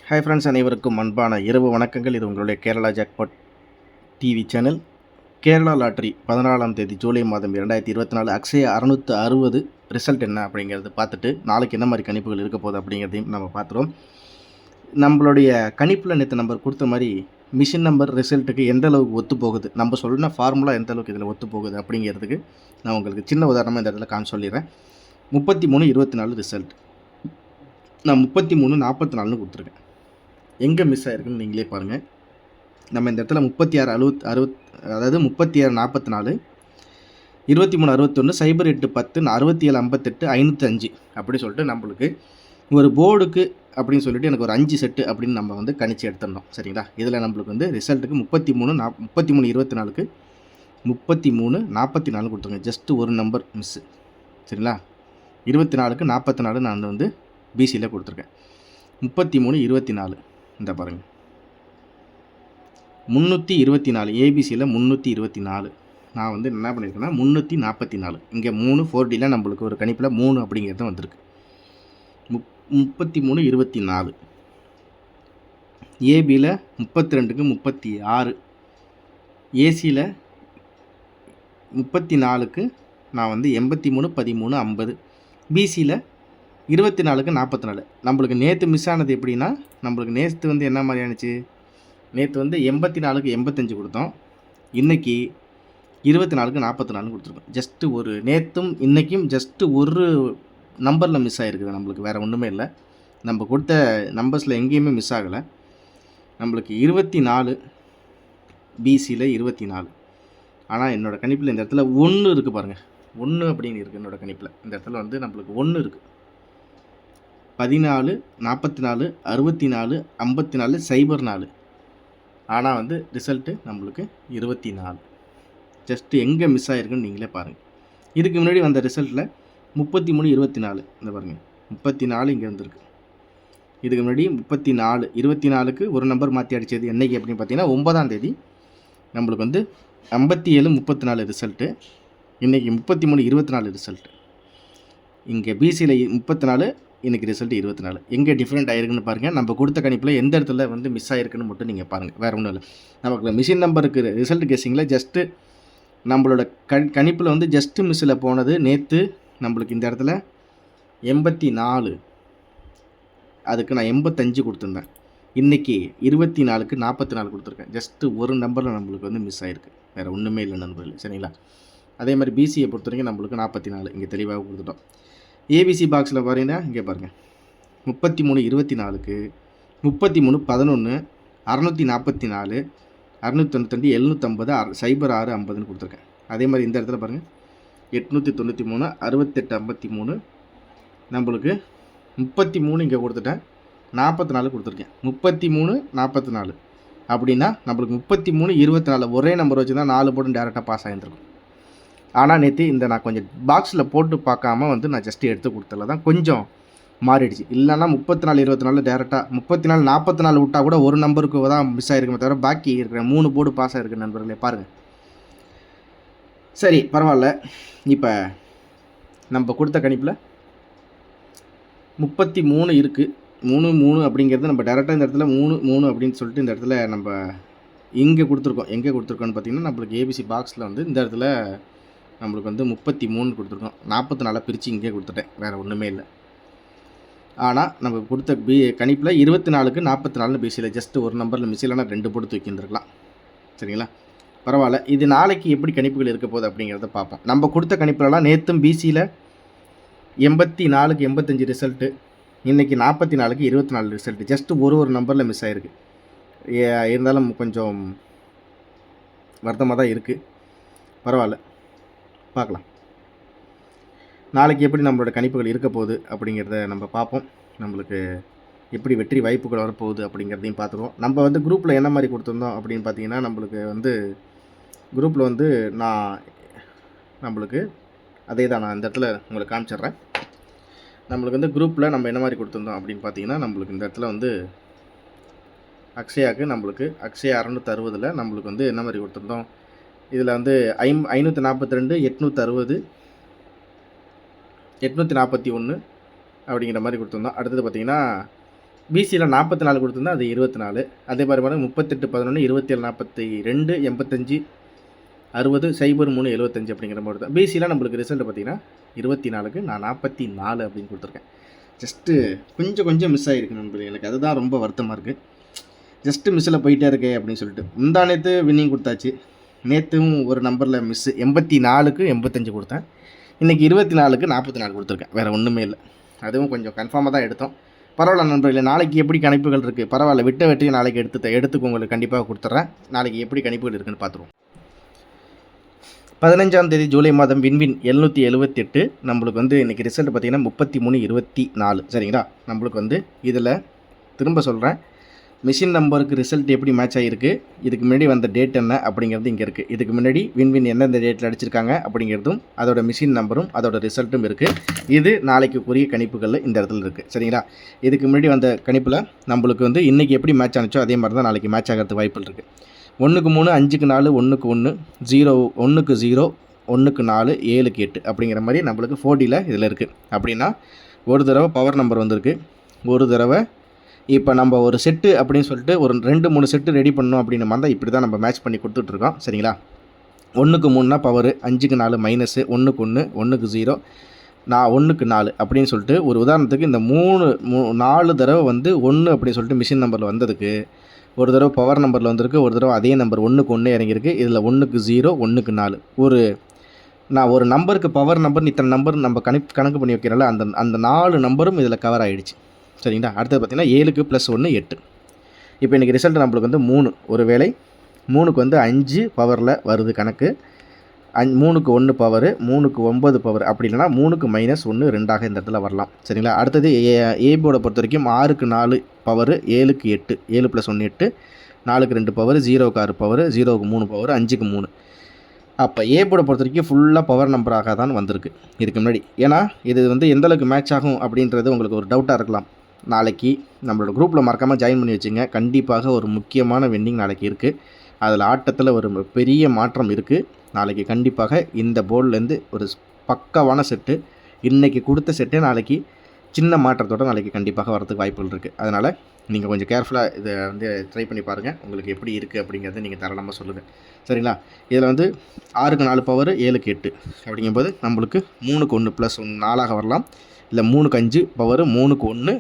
Hi friends, அனைவருக்கும் அன்பான இரவு வணக்கங்கள். இது உங்களுடைய Kerala jackpot TV channel. Kerala lottery 14ஆம் தேதி ஜூலை மாதம் 2024 அக்ஷயா 660 ரிசல்ட் என்ன அப்படிங்கிறது பார்த்துட்டு நாளைக்கு என்ன மாதிரி கணிப்புகள் இருக்க போகுது அப்படிங்கிறதையும் நம்ம பார்த்துருவோம். நம்மளுடைய கணிப்பில் நேற்று நம்பர் கொடுத்த மாதிரி மிஷின் நம்பர் ரிசல்ட்டுக்கு எந்த அளவுக்கு ஒத்து போகுது, நம்ம சொல்லின ஃபார்முலா எந்த அளவுக்கு இதில் ஒத்து போகுது அப்படிங்கிறதுக்கு நான் உங்களுக்கு சின்ன உதாரணமாக இந்த இடத்துல சொல்லிடுறேன். 33-24 ரிசல்ட் நான் 33-44 கொடுத்துருக்கேன். எங்கே மிஸ் ஆகிருக்குன்னு நீங்களே பாருங்கள். நம்ம இந்த இடத்துல 36-60 அதாவது 36-44 23-61 08-10 67-58 505 அப்படி சொல்லிட்டு நம்மளுக்கு ஒரு போர்டுக்கு அப்படின்னு சொல்லிட்டு எனக்கு ஒரு 5 செட்டு அப்படின்னு நம்ம வந்து கணிச்சு எடுத்துடணும். சரிங்களா? இதில் நம்மளுக்கு வந்து ரிசல்ட்டுக்கு 33-24க்கு 33-44 கொடுத்துருங்க. ஜஸ்ட்டு ஒரு நம்பர் மிஸ்ஸு. சரிங்களா? 24க்கு 44 நான் வந்து பிசியில் கொடுத்துருக்கேன். 33-24 இந்த பாருங்கள், 324 ஏபிசியில் 324. நான் வந்து என்ன பண்ணியிருக்கேன்னா 344. இங்கே 3 4Dயில் நம்மளுக்கு ஒரு கணிப்பில் 3 அப்படிங்கிறது வந்திருக்கு. 33-24 ஏபியில் 32க்கு 36, ஏசியில் 34க்கு நான் வந்து 83-13-50, பிசியில் 24க்கு 44. நம்மளுக்கு நேற்று மிஸ் ஆனது எப்படின்னா, நம்மளுக்கு நேற்று வந்து என்ன மாதிரி ஆனிச்சு, நேற்று வந்து 84க்கு 85 கொடுத்தோம். இன்றைக்கி 24க்கு 44 கொடுத்துருக்கோம். ஜஸ்ட்டு ஒரு நேற்றும் இன்றைக்கும் ஜஸ்ட்டு ஒரு நம்பரில் மிஸ் ஆகிருக்குது. நம்மளுக்கு வேறு ஒன்றுமே இல்லை. நம்ம கொடுத்த நம்பர்ஸில் எங்கேயுமே மிஸ் ஆகலை. நம்மளுக்கு 24 பிசியில் 24. ஆனால் என்னோடய கணிப்பில் இந்த இடத்துல 1 இருக்குது பாருங்கள். 1 அப்படின்னு இருக்குது என்னோடய கணிப்பில். இந்த இடத்துல வந்து நம்மளுக்கு 1 இருக்குது. 14 44 64 54 04. ஆனால் வந்து ரிசல்ட்டு நம்மளுக்கு 24. ஜஸ்ட்டு எங்கே மிஸ் ஆகிருக்குன்னு நீங்களே பாருங்கள். இதுக்கு முன்னாடி வந்த ரிசல்ட்டில் 33-24 இந்த பாருங்கள், 34 இங்கே வந்துருக்கு. இதுக்கு முன்னாடி 34 24க்கு ஒரு நம்பர் மாற்றி அடித்தது என்றைக்கு அப்படின்னு பார்த்தீங்கன்னா 9ஆம் தேதி நம்மளுக்கு வந்து 57-34 ரிசல்ட்டு. இன்றைக்கி 33-24 ரிசல்ட்டு. இங்கே பிசியில் 34, இன்றைக்கி ரிசல்ட் 24. எங்கே டிஃப்ரெண்ட் ஆகிருக்குன்னு பாருங்கள். நம்ம கொடுத்த கணிப்பில் எந்த இடத்துல வந்து மிஸ் ஆகிருக்குன்னு மட்டும் நீங்கள் பாருங்கள். வேறு ஒன்றும் இல்லை. நமக்கு மிஷின் நம்பருக்கு ரிசல்ட் கெஸ்ஸிங்கில் ஜஸ்ட்டு நம்மளோட கணிப்பில் வந்து ஜஸ்ட்டு மிஸ்ஸில் போனது நேற்று நம்மளுக்கு இந்த இடத்துல 84, அதுக்கு நான் 85 கொடுத்துருந்தேன். இன்றைக்கி 24க்கு 44 கொடுத்துருக்கேன். ஜஸ்ட்டு ஒரு நம்பரில் நம்மளுக்கு வந்து மிஸ் ஆகிருக்கு. வேறு ஒன்றுமே இல்லை நண்பர்கள். சரிங்களா? அதே மாதிரி பிசியை பொறுத்த வரைக்கும் நம்மளுக்கு 44 இங்கே தெளிவாக கொடுத்துட்டோம். ஏபிசி பாக்ஸில் பாருங்கன்னா இங்கே பாருங்கள், 33-24க்கு 33-11 644 692 750 0650 கொடுத்துருக்கேன். அதே மாதிரி இந்த இடத்துல பாருங்கள் 893 6853 நம்மளுக்கு 33 இங்கே கொடுத்துட்டேன். 44 கொடுத்துருக்கேன். 33-44 அப்படின்னா நம்மளுக்கு 33-24 ஒரே நம்பர் வச்சு தான் 4 போட்டு டேரெக்டாக பாஸ் ஆகிருந்துருக்கும். ஆனால் நேற்று இந்த நான் கொஞ்சம் பாக்ஸில் போட்டு பார்க்காம வந்து நான் ஜஸ்ட்டு எடுத்து கொடுத்தல தான் கொஞ்சம் மாறிடுச்சு. இல்லைன்னா 34-24 டேரெக்டாக 34-44 விட்டால் கூட ஒரு நம்பருக்கு தான் மிஸ் ஆகிருக்குமே தவிர பாக்கி இருக்கிற 3 போர்டு பாஸ் ஆகிருக்கு நண்பர்களே. பாருங்கள். சரி, பரவாயில்ல. இப்போ நம்ம கொடுத்த கணிப்பில் 33 இருக்குது. 3 அப்படிங்கிறது நம்ம டேரெக்டாக இந்த இடத்துல 3 அப்படின்னு சொல்லிட்டு இந்த இடத்துல நம்ம இங்கே கொடுத்துருக்கோம். எங்கே கொடுத்துருக்கோன்னு பார்த்தீங்கன்னா நம்மளுக்கு ஏபிசி பாக்ஸில் வந்து இந்த இடத்துல நம்மளுக்கு வந்து 33 கொடுத்துருக்கோம். 44 பிரித்து இங்கே கொடுத்துட்டேன். வேறு ஒன்றுமே இல்லை. ஆனால் நம்ம கொடுத்த கணிப்பில் 24க்கு 44 பிசியில் ஜஸ்ட்டு ஒரு நம்பரில் மிஸ் இல்லைனா 2 போட்டு தூக்கியிருந்துருக்கலாம். சரிங்களா? பரவாயில்ல. இது நாளைக்கு எப்படி கணிப்புகள் இருக்க போகுது அப்படிங்கிறத பார்ப்போம். நம்ம கொடுத்த கணிப்புலலாம் நேற்றும் பிசியில் 84க்கு 85 ரிசல்ட்டு, இன்றைக்கி 44க்கு 24 ரிசல்ட்டு. ஜஸ்ட்டு ஒரு நம்பரில் மிஸ் ஆகிருக்கு. இருந்தாலும் கொஞ்சம் வருத்தமாக தான் இருக்குது. பரவாயில்ல, பார்க்கலாம். நாளைக்கு எப்படி நம்மளோட கணிப்புகள் இருக்க போகுது அப்படிங்கிறத நம்ம பார்ப்போம். நம்மளுக்கு எப்படி வெற்றி வாய்ப்புகள் வரப்போகுது அப்படிங்கிறதையும் பார்த்துருவோம். நம்ம வந்து குரூப்பில் என்ன மாதிரி கொடுத்துருந்தோம் அப்படின்னு பார்த்தீங்கன்னா, நம்மளுக்கு வந்து குரூப்பில் வந்து நம்மளுக்கு அதே தான் நான் இந்த இடத்துல உங்களுக்கு காமிச்சிட்றேன். நம்மளுக்கு வந்து குரூப்பில் நம்ம என்ன மாதிரி கொடுத்துருந்தோம் அப்படின்னு பார்த்தீங்கன்னா, நம்மளுக்கு இந்த இடத்துல வந்து அக்ஷயாவுக்கு நம்மளுக்கு அக்ஷயா 660 நம்மளுக்கு வந்து என்ன மாதிரி கொடுத்துருந்தோம், இதில் வந்து 542 860 841 அப்படிங்கிற மாதிரி கொடுத்துருந்தோம். அடுத்தது பார்த்திங்கன்னா பிசியில் 44 கொடுத்துருந்தா அது 24. அதே மாதிரி பாருங்கள் 38 11 27 42 85 60 03 75 அப்படிங்கிற மாதிரி தான். பிசியில் நம்மளுக்கு ரிசல்ட் பார்த்தீங்கன்னா 24க்கு நான் 44 அப்படின்னு கொடுத்துருக்கேன். ஜஸ்ட்டு கொஞ்சம் மிஸ் ஆகிருக்கு நண்பர்களே. எனக்கு அதுதான் ரொம்ப வருத்தமாக இருக்குது. ஜஸ்ட்டு மிஸ்ஸில் போயிட்டே இருக்கே அப்படின்னு சொல்லிட்டு. முந்தா நேற்று வின்னிங் கொடுத்தாச்சு. நேற்றும் ஒரு நம்பரில் மிஸ்ஸு 84க்கு 85 கொடுத்தேன். இன்றைக்கி 24க்கு 44 கொடுத்துருக்கேன். வேறு ஒன்றுமே இல்லை. அதுவும் கொஞ்சம் கன்ஃபார்மாக தான் எடுத்தோம். பரவாயில்ல நண்பர்களே. நாளைக்கு எப்படி கணிப்புகள் இருக்குது, பரவாயில்ல, விட்ட வெற்றியை நாளைக்கு எடுத்துக்கு உங்களுக்கு கண்டிப்பாக கொடுத்துட்றேன். நாளைக்கு எப்படி கணிப்புகள் இருக்குதுன்னு பார்த்துருவோம். 15ஆம் தேதி ஜூலை மாதம் வின்வின் 778. நம்மளுக்கு வந்து இன்றைக்கி ரிசல்ட் பார்த்திங்கன்னா 33-24. சரிங்களா? நம்மளுக்கு வந்து இதில் திரும்ப சொல்கிறேன், மிஷின் நம்பருக்கு ரிசல்ட் எப்படி மேட்ச் ஆகிருக்கு, இதுக்கு முன்னாடி வந்த டேட் என்ன அப்படிங்கிறது இங்கே இருக்குது. இதுக்கு முன்னாடி வின்வின் எந்தெந்த டேட்டில் அடிச்சிருக்காங்க அப்படிங்கிறதும் அதோட மிஷின் நம்பரும் அதோட ரிசல்ட்டும் இருக்குது. இது நாளைக்குரிய கணிப்புகளில் இந்த இடத்துல இருக்குது. சரிங்களா? இதுக்கு முன்னாடி வந்த கணிப்பில் நம்மளுக்கு வந்து இன்றைக்கி எப்படி மேட்ச் ஆனிச்சோ அதே மாதிரி தான் நாளைக்கு மேட்ச் ஆகிறதுக்கு வாய்ப்புகள் இருக்குது. 1க்கு 3 5க்கு 4 1க்கு 1 0 1க்கு 0 1க்கு 4 7க்கு 8 அப்படிங்கிற மாதிரி நம்மளுக்கு 4Dயில் இதில் இருக்குது. அப்படின்னா ஒரு தடவை பவர் நம்பர் வந்திருக்கு, ஒரு தடவை இப்போ நம்ம ஒரு செட்டு அப்படின்னு சொல்லிட்டு ஒரு 2-3 செட்டு ரெடி பண்ணணும் அப்படின்னு வந்தால் இப்படி தான் நம்ம மேட்ச் பண்ணி கொடுத்துட்ருக்கோம். சரிங்களா? 1க்கு 3னா பவரு, 5க்கு 4 மைனஸு, 1க்கு 1 1க்கு 0 1க்கு 4 அப்படின்னு சொல்லிட்டு ஒரு உதாரணத்துக்கு இந்த 4 தடவை வந்து 1 அப்படின்னு சொல்லிட்டு மிஷின் நம்பரில் வந்ததுக்கு ஒரு தடவை பவர் நம்பரில் வந்திருக்கு, ஒரு தடவை அதே நம்பர் 1க்கு 1 இறங்கியிருக்கு. இதில் 1க்கு 0 1க்கு 4 நான் ஒரு நம்பருக்கு பவர் நம்பர் இத்தனை நம்பர் நம்ம கணக்கு பண்ணி வைக்கிறனால அந்த 4 நம்பரும் இதில் கவர் ஆகிடுச்சு. சரிங்களா? அடுத்தது பார்த்திங்கன்னா 7க்கு +1 8. இப்போ இன்றைக்கி ரிசல்ட் நம்மளுக்கு வந்து 3. ஒரு வேளை 3க்கு வந்து 5 பவரில் வருது கணக்கு, 3க்கு 1 பவரு, 3க்கு 9 பவர், அப்படி இல்லைனா 3க்கு -1 2ஆக இந்த இடத்துல வரலாம். சரிங்களா? அடுத்தது ஏபோட பொறுத்த வரைக்கும் 6க்கு 4 பவரு, 7க்கு 8 7 +1 8, 4க்கு 2 பவர், 0க்கு 6 பவர், 0க்கு 3 பவர், 5க்கு 3. அப்போ ஏபோட பொறுத்த வரைக்கும் ஃபுல்லாக பவர் நம்பராக தான் வந்திருக்கு இதுக்கு முன்னாடி. ஏன்னா இது வந்து எந்தளவுக்கு மேட்ச் ஆகும் அப்படின்றது உங்களுக்கு ஒரு டவுட்டாக இருக்கலாம். நாளைக்கு நம்மளோட குரூப்பில் மறக்காமல் ஜாயின் பண்ணி வச்சுங்க. கண்டிப்பாக ஒரு முக்கியமான வின்னிங் நாளைக்கு இருக்குது. அதில் ஆட்டத்தில் ஒரு பெரிய மாற்றம் இருக்குது. நாளைக்கு கண்டிப்பாக இந்த போர்ட்லேருந்து ஒரு பக்காவான செட்டு, இன்றைக்கி கொடுத்த செட்டே நாளைக்கு சின்ன மாற்றத்தோடு நாளைக்கு கண்டிப்பாக வரதுக்கு வாய்ப்புகள் இருக்குது. அதனால் நீங்கள் கொஞ்சம் கேர்ஃபுல்லாக இதை வந்து ட்ரை பண்ணி பாருங்கள். உங்களுக்கு எப்படி இருக்குது அப்படிங்கிறத நீங்கள் தாராளமாக சொல்லுங்கள். சரிங்களா? இதில் வந்து 6க்கு 4 பவர் 7க்கு 8 அப்படிங்கும்போது நம்மளுக்கு 3க்கு 1 +1 4ஆக வரலாம். இல்லை 3க்கு 5 பவர், 3க்கு 1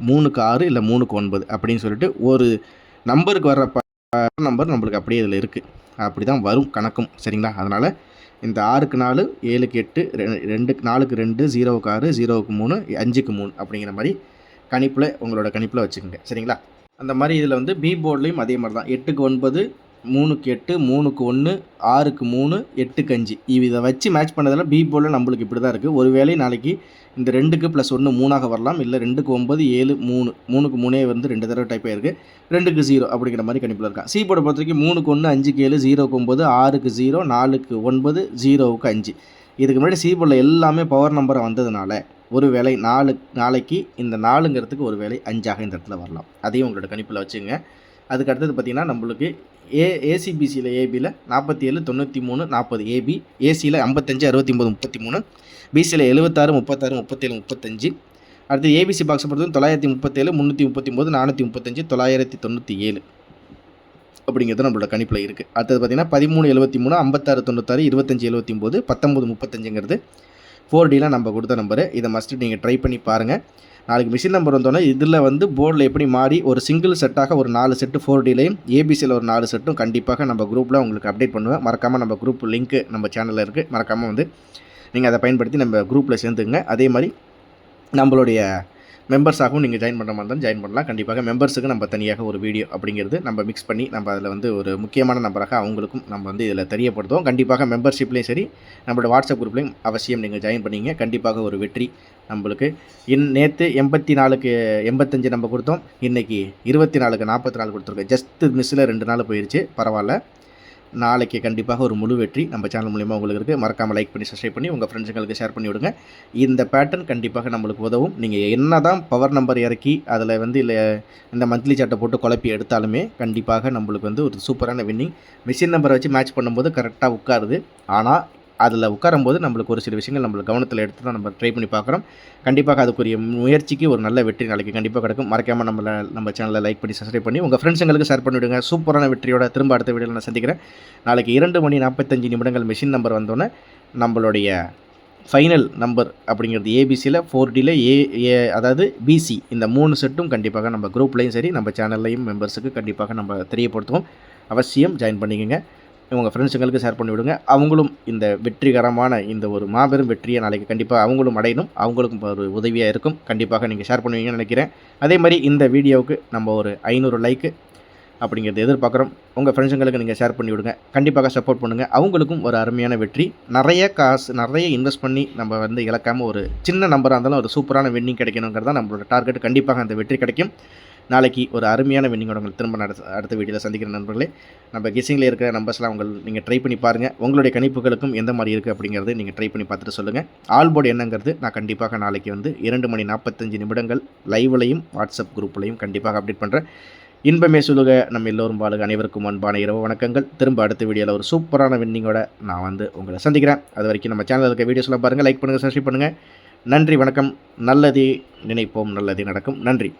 3க்கு 6 இல்லை 3க்கு 9 அப்படின்னு சொல்லிட்டு ஒரு நம்பருக்கு வர்ற நம்பர் நம்மளுக்கு அப்படியே இதில் இருக்குது. அப்படி தான் வரும் கணக்கும். சரிங்களா? அதனால் இந்த 6க்கு 4 7க்கு 8 2க்கு 4க்கு 2 0க்கு 6 0க்கு 3 5க்கு 3 அப்படிங்கிற மாதிரி கணிப்பில் உங்களோட கணிப்பில் வச்சுக்கோங்க. சரிங்களா? அந்த மாதிரி இதில் வந்து பி போர்ட்லேயும் அதே மாதிரி தான் 8க்கு 9 3க்கு 8 3க்கு 1 6க்கு 3 8க்கு 5 இதை வச்சு மேட்ச் பண்ணதில் பி போர்டில் நம்மளுக்கு இப்படி தான் இருக்குது. ஒரு வேளை நாளைக்கு இந்த 2க்கு +1 3ஆக வரலாம், இல்லை 2க்கு 9 7 3 3க்கு 3 வந்து 2 தடவை டைப் ஆகிருக்கு, 2க்கு 0 அப்படிங்கிற மாதிரி கணிப்பில் இருக்கா. சி போர்டை பொறுத்த வரைக்கும் 3க்கு 1 5க்கு 7 0க்கு 9 6க்கு 0 4க்கு 9 0க்கு 5. இதுக்கு முன்னாடி சி போர்டில் எல்லாமே பவர் நம்பரை வந்ததுனால ஒரு வேளை நாளைக்கு இந்த 4ங்கிறதுக்கு ஒரு வேளை 5ஆக இந்த இடத்துல வரலாம். அதையும் உங்களோட கணிப்பில் வச்சுங்க. அதுக்கு அடுத்தது பார்த்திங்கன்னா நம்மளுக்கு ஏசிபிசியில் ஏபியில் 47 93 40 ஏபி, ஏசியில் 55 69 33, பிசியில் 76 36 37 35. அடுத்து ஏபிசி பாக்ஸை பொறுத்தவரைக்கும் 937 339 435 997 அப்படிங்கிறது நம்மளோட கணிப்பில் இருக்குது. அடுத்தது பார்த்திங்கன்னா 13 73 56 96 25 79 19 35ங்கிறது 4Dயில் நம்ம கொடுத்த நம்பரு. இதை மஸ்ட்டு நீங்கள் ட்ரை பண்ணி பாருங்கள். நாளைக்கு மிஷின் நம்பர் வந்தோன்னே இதில் வந்து போர்டில் எப்படி மாறி ஒரு சிங்கிள் செட்டாக ஒரு 4 செட்டு 4Dலையும் ஏபிசியில் ஒரு 4 செட்டும் கண்டிப்பாக நம்ம குரூப்பில் உங்களுக்கு அப்டேட் பண்ணுவேன். மறக்காமல் நம்ம குரூப் லிங்க்கு நம்ம சேனலில் இருக்குது. மறக்காமல் வந்து நீங்கள் அதை பயன்படுத்தி நம்ம குரூப்பில் சேர்ந்துங்க. அதே மாதிரி நம்மளுடைய மெம்பர்ஸாகவும் நீங்கள் ஜாயின் பண்ணுற மாதிரி இருந்தாலும் ஜாயின் பண்ணலாம். கண்டிப்பாக மெம்பர்ஸுக்கு நம்ம தனியாக ஒரு வீடியோ அப்படிங்கிறது நம்ம மிக்ஸ் பண்ணி நம்ம அதில் வந்து ஒரு முக்கியமான நம்பராக அவங்களுக்கும் நம்ம வந்து இதில் தெரியப்படுத்துவோம். கண்டிப்பாக மெம்பர்ஷிப்லேயும் சரி நம்மளோட வாட்ஸ்அப் குரூப்லேயும் அவசியம் நீங்கள் ஜாயின் பண்ணிங்க. கண்டிப்பாக ஒரு வெற்றி நம்மளுக்கு. நேற்று 84க்கு 85 நம்ம கொடுத்தோம், இன்றைக்கி 24க்கு 44 கொடுத்துருக்கோம். ஜஸ்ட்டு மிஸ்ஸில் 2 நாள் போயிடுச்சு, பரவாயில்ல. நாளைக்கு கண்டிப்பாக ஒரு முழு வெற்றி நம்ம சேனல் மூலிமா உங்களுக்கு இருக்குது. மறக்காமல் லைக் பண்ணி சப்ஸ்கிரைப் பண்ணி உங்கள் ஃப்ரெண்ட்ஸுங்களுக்கு ஷேர் பண்ணி விடுங்க. இந்த பேட்டர்ன் கண்டிப்பாக நம்மளுக்கு உதவும். நீங்கள் என்ன தான் பவர் நம்பர் இறக்கி அதில் வந்து இல்லை இந்த மந்த்லி சார்ட்டை போட்டு குழப்பி எடுத்தாலுமே கண்டிப்பாக நம்மளுக்கு வந்து ஒரு சூப்பரான வின்னிங். மிஷின் நம்பரை வச்சு மேட்ச் பண்ணும்போது கரெக்டாக உட்காருது. ஆனால் அதில் உட்காரும்போது நம்மளுக்கு ஒரு சில விஷயங்கள் நம்மளுக்கு கவனத்தில் எடுத்து தான் நம்ம ட்ரை பண்ணி பார்க்குறோம். கண்டிப்பாக அதுக்குரிய முயற்சிக்கு ஒரு நல்ல வெற்றி நாளைக்கு கண்டிப்பாக கிடைக்கும். மறக்காமல் நம்ம சேனலை லைக் பண்ணி சப்ஸ்கிரைப் பண்ணி உங்கள் ஃப்ரெண்ட்ஸுங்களுக்கு ஷேர் பண்ணிவிடுங்க. சூப்பரான வெற்றியோட திரும்ப அடுத்த வீடியோவில் நான் சந்திக்கிறேன். நாளைக்கு 2:45 மெஷின் நம்பர் வந்தோன்னே நம்மளுடைய ஃபைனல் நம்பர் அப்படிங்கிறது ஏபிசியில் 4Dயில் அதாவது பிசி இந்த 3 செட்டும் கண்டிப்பாக நம்ம குரூப்லேயும் சரி நம்ம சேனல்லையும் மெம்பர்ஸுக்கு கண்டிப்பாக நம்ம தெரியப்படுத்துவோம். அவசியம் ஜாயின் பண்ணிக்கோங்க. உங்கள் ஃப்ரெண்ட்ஸுங்களுக்கு ஷேர் பண்ணி விடுங்க. அவங்களும் இந்த வெற்றிகரமான இந்த ஒரு மாபெரும் வெற்றியை நாளைக்கு கண்டிப்பாக அவங்களும் அடையணும். அவங்களுக்கும் ஒரு உதவியாக இருக்கும். கண்டிப்பாக நீங்கள் ஷேர் பண்ணுவீங்கன்னு நினைக்கிறேன். அதே மாதிரி இந்த வீடியோவுக்கு நம்ம ஒரு 500 லைக்கு அப்படிங்கிறது எதிர்பார்க்குறோம். உங்கள் ஃப்ரெண்ட்ஸுங்களுக்கு நீங்கள் ஷேர் பண்ணி விடுங்க. கண்டிப்பாக சப்போர்ட் பண்ணுங்கள். அவங்களுக்கும் ஒரு அருமையான வெற்றி. நிறைய இன்வெஸ்ட் பண்ணி நம்ம இழக்காமல் ஒரு சின்ன நம்பராக இருந்தாலும் ஒரு சூப்பரான வின்னிங் கிடைக்கணுங்கிறது தான் நம்மளோட டார்கெட். கண்டிப்பாக அந்த வெற்றி கிடைக்கும். நாளைக்கு ஒரு அருமையான வின்னிங்கோட உங்களை திரும்ப அடுத்த வீடியோவில் சந்திக்கிற நண்பர்களே. நம்ம கெஸ்ஸிங்கில் இருக்கிற நம்பர்ஸ்லாம் நீங்கள் ட்ரை பண்ணி பாருங்கள். உங்களுடைய கணிப்புகளுக்கும் எந்த மாதிரி இருக்குது அப்படிங்கிறது நீங்கள் ட்ரை பண்ணி பார்த்துட்டு சொல்லுங்கள். ஆல் போர்டு என்னங்கிறது நான் கண்டிப்பாக நாளைக்கு 2:45 லைவ்லையும் வாட்ஸ்அப் குரூப்லையும் கண்டிப்பாக அப்டேட் பண்ணுறேன். இன்பமே சொல்லுக நம்ம எல்லோரும் வாழுக. அனைவருக்கும் அன்பான இரவு வணக்கங்கள். திரும்ப அடுத்த வீடியோவில் ஒரு சூப்பரான வின்னிங்கோட நான் உங்களை சந்திக்கிறேன். அது வரைக்கும் நம்ம சேனலில் இருக்க வீடியோஸ்லாம் பாருங்கள், லைக் பண்ணுங்கள், சப்ஸ்கிரைப் பண்ணுங்கள். நன்றி, வணக்கம். நல்லதே நினைப்போம், நல்லதே நடக்கும். நன்றி.